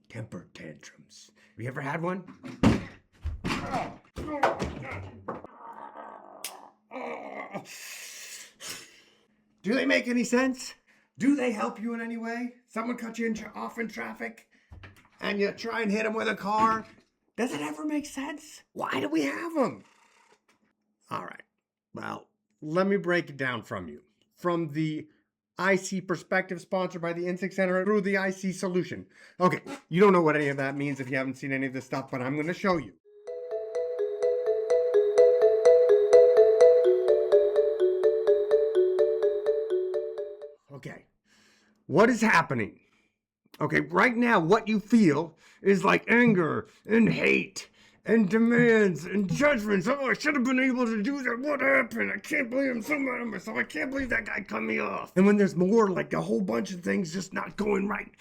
temper tantrums. Have you ever had one? Do they make any sense? Do they help you in any way? Someone cut you off in traffic and you try and hit them with a car? Does it ever make sense? Why do we have them? All right. Well, let me break it down from you. From the IC perspective, sponsored by the Instinct Center, through the IC solution. Okay, you don't know what any of that means if you haven't seen any of this stuff, but I'm going to show you. Okay, what is happening? Okay, right now, what you feel is like anger and hate and demands and judgments. Oh, I should have been able to do that. What happened? I can't believe I'm so mad at myself. I can't believe that guy cut me off. And when there's more, like a whole bunch of things just not going right,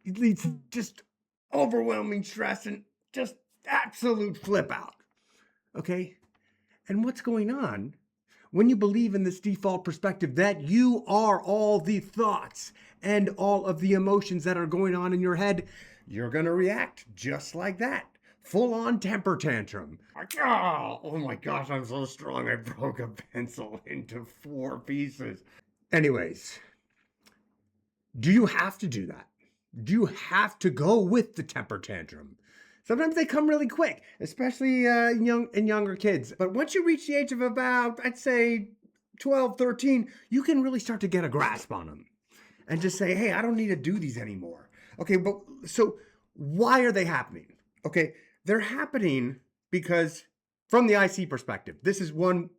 it leads to just overwhelming stress and just absolute flip out. Okay? And what's going on? When you believe in this default perspective that you are all the thoughts and all of the emotions that are going on in your head, you're going to react just like that. Full-on temper tantrum. Like, oh my gosh, I'm so strong. I broke a pencil into 4 pieces. Anyways, do you have to do that? Do you have to go with the temper tantrum? Sometimes they come really quick, especially younger kids. But once you reach the age of about, I'd say, 12, 13, you can really start to get a grasp on them and just say, hey, I don't need to do these anymore. Okay, but so why are they happening? Okay, they're happening because from the IC perspective, this is one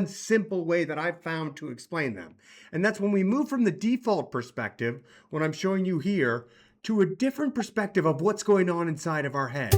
simple way that I've found to explain them. And that's when we move from the default perspective, what I'm showing you here, to a different perspective of what's going on inside of our head,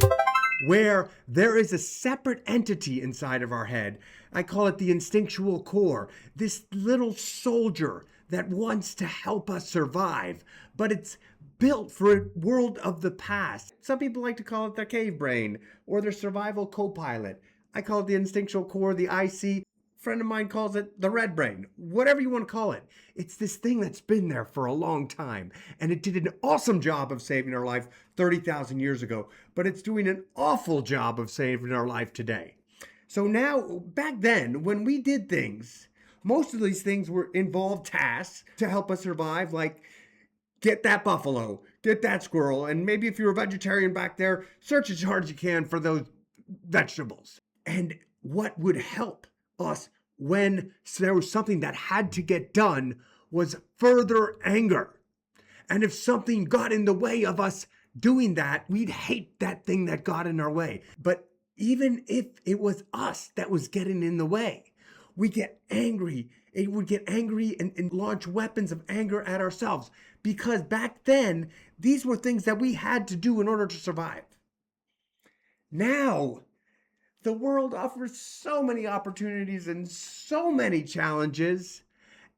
where there is a separate entity inside of our head. I call it the instinctual core, this little soldier that wants to help us survive, but it's built for a world of the past. Some people like to call it their cave brain or their survival co-pilot. I call it the instinctual core, the IC. A friend of mine calls it the red brain. Whatever you want to call it. It's this thing that's been there for a long time. And it did an awesome job of saving our life 30,000 years ago. But it's doing an awful job of saving our life today. So now, back then, when we did things, most of these things were involved tasks to help us survive, like get that buffalo, get that squirrel, and maybe if you're a vegetarian back there, search as hard as you can for those vegetables. And what would help us when there was something that had to get done was further anger. And if something got in the way of us doing that, we'd hate that thing that got in our way. But even if it was us that was getting in the way, we get angry. It would get angry and launch weapons of anger at ourselves. Because back then, these were things that we had to do in order to survive. Now, the world offers so many opportunities and so many challenges.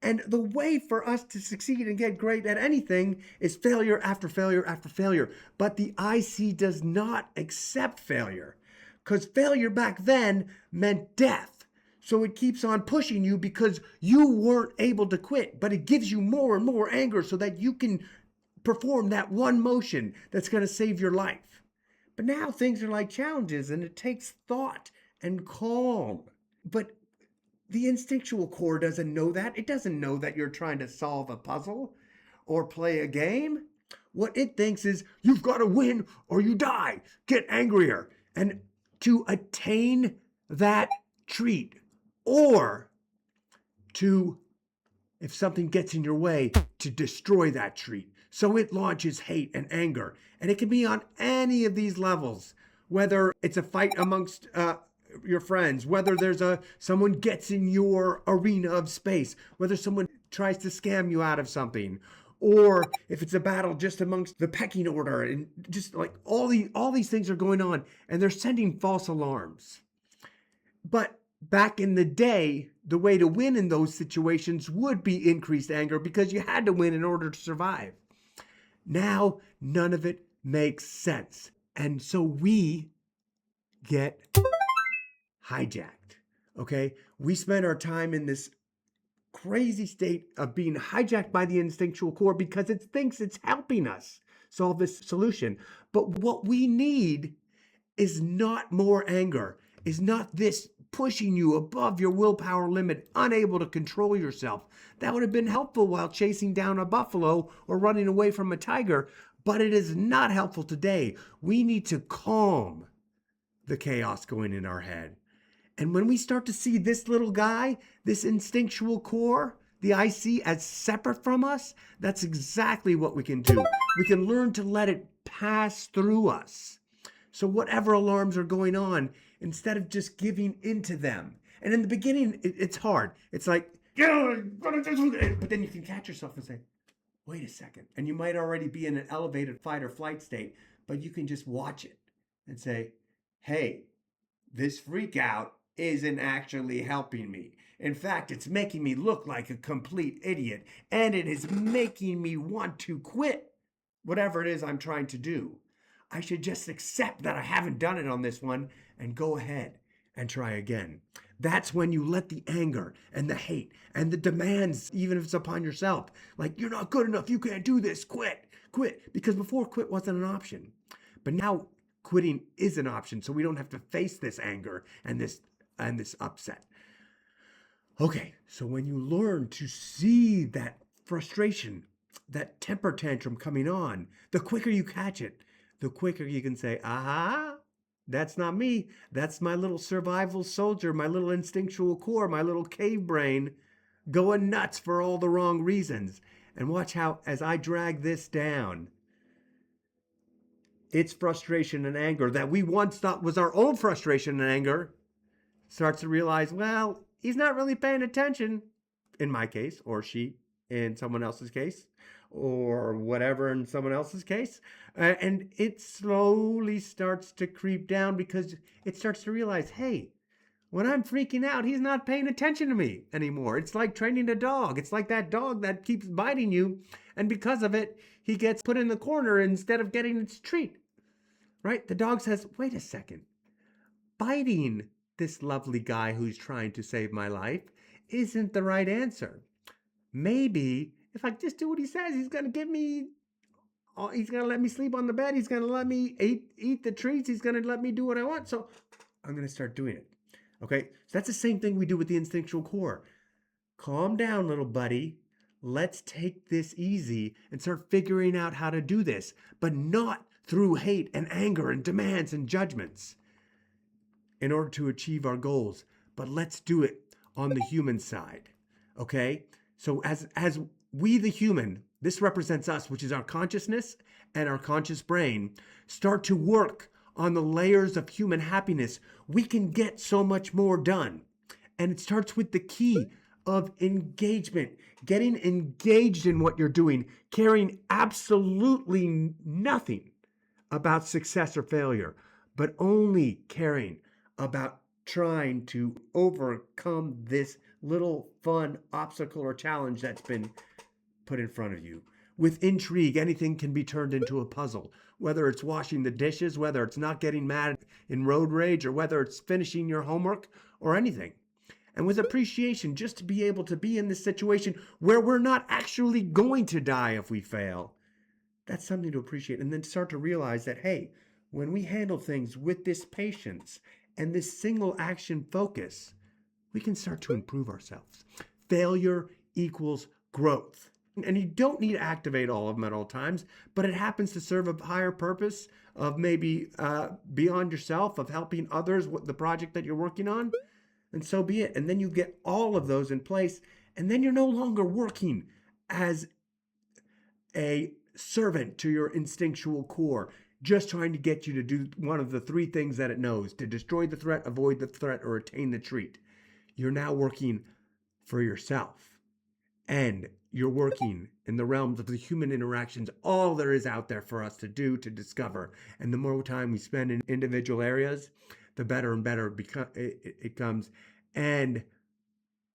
And the way for us to succeed and get great at anything is failure after failure after failure. But the IC does not accept failure, because failure back then meant death. So it keeps on pushing you because you weren't able to quit, but it gives you more and more anger so that you can perform that one motion that's going to save your life. But now things are like challenges and it takes thought and calm. But the instinctual core doesn't know that. It doesn't know that you're trying to solve a puzzle or play a game. What it thinks is, you've got to win or you die. Get angrier. And to attain that treat, or to, if something gets in your way, to destroy that treat. So it launches hate and anger. And it can be on any of these levels, whether it's a fight amongst your friends, whether there's someone gets in your arena of space, whether someone tries to scam you out of something, or if it's a battle just amongst the pecking order, and just like all these things are going on and they're sending false alarms. But back in the day, the way to win in those situations would be increased anger because you had to win in order to survive. Now, none of it makes sense. And so we get hijacked, okay? We spend our time in this crazy state of being hijacked by the instinctual core because it thinks it's helping us solve this solution. But what we need is not more anger, is not this pushing you above your willpower limit, unable to control yourself. That would have been helpful while chasing down a buffalo or running away from a tiger, but it is not helpful today. We need to calm the chaos going in our head. And when we start to see this little guy, this instinctual core, the IC, as separate from us, that's exactly what we can do. We can learn to let it pass through us. So whatever alarms are going on, instead of just giving into them. And in the beginning, it's hard. It's like, but then you can catch yourself and say, wait a second. And you might already be in an elevated fight or flight state, but you can just watch it and say, hey, this freak out isn't actually helping me. In fact, it's making me look like a complete idiot, and it is making me want to quit whatever it is I'm trying to do. I should just accept that I haven't done it on this one and go ahead and try again. That's when you let the anger and the hate and the demands, even if it's upon yourself, like, you're not good enough, you can't do this, quit. Because before, quit wasn't an option. But now quitting is an option, so we don't have to face this anger and this upset. Okay, so when you learn to see that frustration, that temper tantrum coming on, the quicker you catch it, the quicker you can say, aha, that's not me. That's my little survival soldier, my little instinctual core, my little cave brain going nuts for all the wrong reasons. And watch how, as I drag this down, its frustration and anger that we once thought was our own frustration and anger starts to realize, well, he's not really paying attention, in my case, or she in someone else's case, or whatever in someone else's case. And it slowly starts to creep down because it starts to realize, hey, when I'm freaking out, he's not paying attention to me anymore. It's like training a dog. It's like that dog that keeps biting you, and because of it, he gets put in the corner instead of getting its treat, right? The dog says, wait a second, biting this lovely guy who's trying to save my life isn't the right answer. Maybe if I just do what he says, he's going to let me sleep on the bed. He's going to let me eat the treats. He's going to let me do what I want. So I'm going to start doing it. Okay. So that's the same thing we do with the instinctual core. Calm down, little buddy. Let's take this easy and start figuring out how to do this, but not through hate and anger and demands and judgments in order to achieve our goals. But let's do it on the human side. Okay. So as we, the human, this represents us, which is our consciousness and our conscious brain, start to work on the layers of human happiness, we can get so much more done. And it starts with the key of engagement, getting engaged in what you're doing, caring absolutely nothing about success or failure, but only caring about trying to overcome this little fun obstacle or challenge that's been put in front of you. With intrigue, anything can be turned into a puzzle, whether it's washing the dishes, whether it's not getting mad in road rage, or whether it's finishing your homework or anything. And with appreciation, just to be able to be in this situation where we're not actually going to die if we fail, that's something to appreciate. And then start to realize that, hey, when we handle things with this patience and this single action focus, we can start to improve ourselves. Failure equals growth. And you don't need to activate all of them at all times, but it happens to serve a higher purpose of maybe beyond yourself, of helping others with the project that you're working on. And so be it. And then you get all of those in place, and then you're no longer working as a servant to your instinctual core, just trying to get you to do one of the three things that it knows: to destroy the threat, avoid the threat, or attain the treat. You're now working for yourself, and you're working in the realms of the human interactions, all there is out there for us to do, to discover. And the more time we spend in individual areas, the better and better it comes. And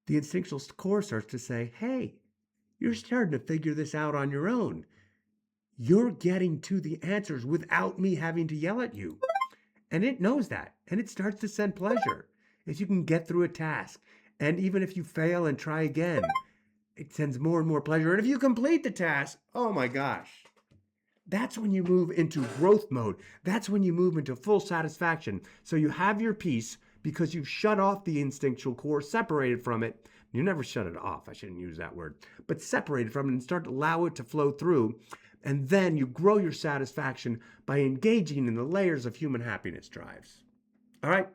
the instinctual core starts to say, hey, you're starting to figure this out on your own. You're getting to the answers without me having to yell at you. And it knows that. And it starts to send pleasure as you can get through a task. And even if you fail and try again, it sends more and more pleasure. And if you complete the task, oh my gosh, That's when you move into growth mode. That's when you move into full satisfaction. So you have your peace because you've shut off the instinctual core, separated from it. You never shut it off. I shouldn't use that word, but separated from it and start to allow it to flow through. And then you grow your satisfaction by engaging in the layers of human happiness drives. All right,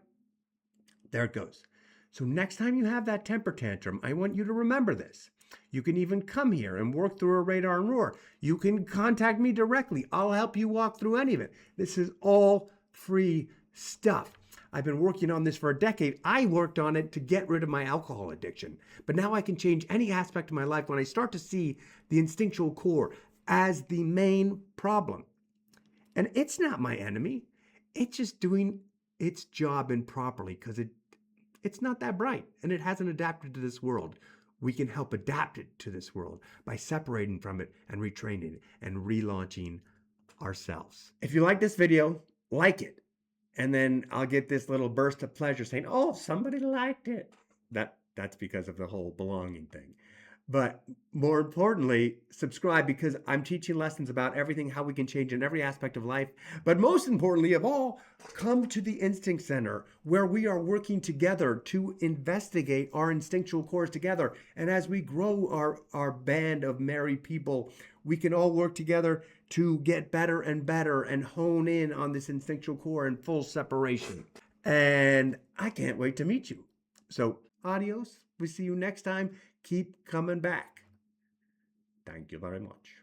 there it goes. So next time you have that temper tantrum, I want you to remember this. You can even come here and work through a radar and roar. You can contact me directly. I'll help you walk through any of it. This is all free stuff. I've been working on this for a decade. I worked on it to get rid of my alcohol addiction. But now I can change any aspect of my life when I start to see the instinctual core as the main problem. And it's not my enemy. It's just doing its job improperly because it's not that bright and it hasn't adapted to this world. We can help adapt it to this world by separating from it and retraining it and relaunching ourselves. If you like this video, like it. And then I'll get this little burst of pleasure saying, oh, somebody liked it. That's because of the whole belonging thing. But more importantly, subscribe because I'm teaching lessons about everything, how we can change in every aspect of life. But most importantly of all, come to the Instinct Center where we are working together to investigate our instinctual cores together. And as we grow our band of merry people, we can all work together to get better and hone in on this instinctual core in full separation. And I can't wait to meet you. So adios. We see you next time. Keep coming back. Thank you very much.